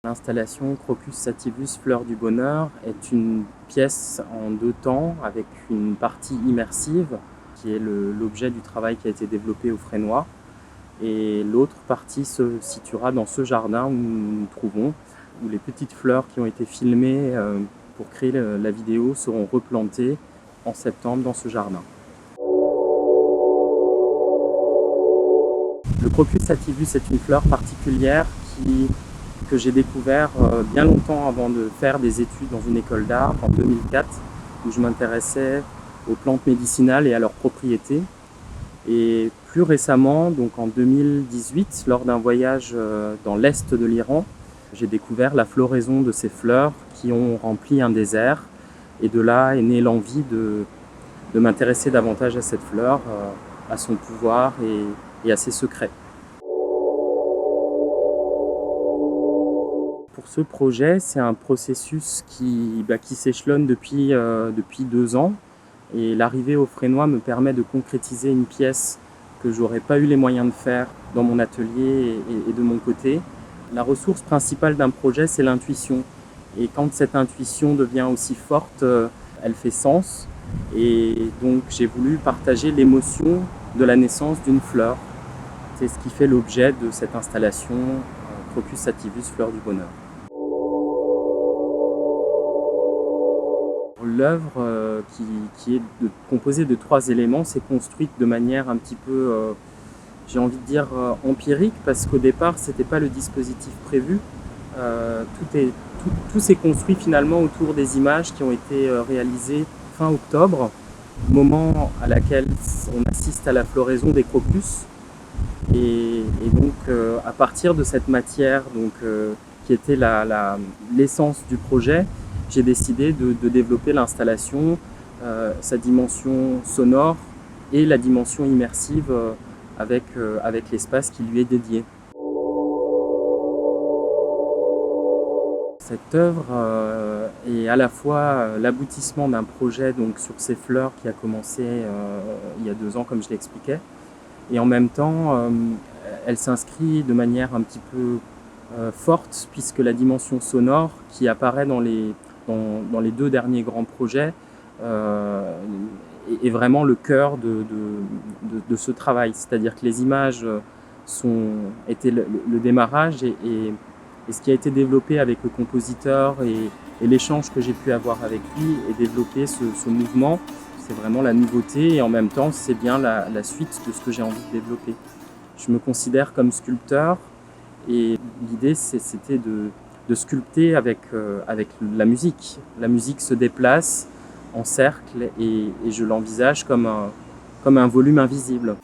L'installation Crocus sativus Fleur du Bonheur est une pièce en 2 temps avec une partie immersive qui est l'objet du travail qui a été développé au Fresnoy, et l'autre partie se situera dans ce jardin où nous nous trouvons, où les petites fleurs qui ont été filmées pour créer la vidéo seront replantées en septembre dans ce jardin. Le Crocus sativus est une fleur particulière que j'ai découvert bien longtemps avant de faire des études dans une école d'art en 2004, où je m'intéressais aux plantes médicinales et à leurs propriétés. Et plus récemment, donc en 2018, lors d'un voyage dans l'est de l'Iran, j'ai découvert la floraison de ces fleurs qui ont rempli un désert. Et de là est née l'envie de m'intéresser davantage à cette fleur, à son pouvoir et à ses secrets. Pour ce projet, c'est un processus qui s'échelonne depuis 2 ans. Et l'arrivée au Fresnoy me permet de concrétiser une pièce que je n'aurais pas eu les moyens de faire dans mon atelier et de mon côté. La ressource principale d'un projet, c'est l'intuition. Et quand cette intuition devient aussi forte, elle fait sens. Et donc j'ai voulu partager l'émotion de la naissance d'une fleur. C'est ce qui fait l'objet de cette installation Crocus sativus Fleur du Bonheur. L'œuvre qui est composée de 3 éléments s'est construite de manière un petit peu, j'ai envie de dire, empirique, parce qu'au départ, ce n'était pas le dispositif prévu. Tout s'est construit finalement autour des images qui ont été réalisées fin octobre, moment à laquelle on assiste à la floraison des crocus. Et donc, à partir de cette matière qui était l'essence du projet, j'ai décidé de développer l'installation, sa dimension sonore et la dimension immersive avec l'espace qui lui est dédié. Cette œuvre est à la fois l'aboutissement d'un projet sur ces fleurs qui a commencé il y a 2 ans, comme je l'expliquais, et en même temps, elle s'inscrit de manière un petit peu forte, puisque la dimension sonore qui apparaît dans les 2 derniers grands projets est vraiment le cœur de ce travail. C'est-à-dire que les images étaient le démarrage et ce qui a été développé avec le compositeur et l'échange que j'ai pu avoir avec lui et développer ce mouvement, c'est vraiment la nouveauté, et en même temps c'est bien la suite de ce que j'ai envie de développer. Je me considère comme sculpteur, et l'idée c'était de sculpter avec la musique. La musique se déplace en cercle et je l'envisage comme un volume invisible.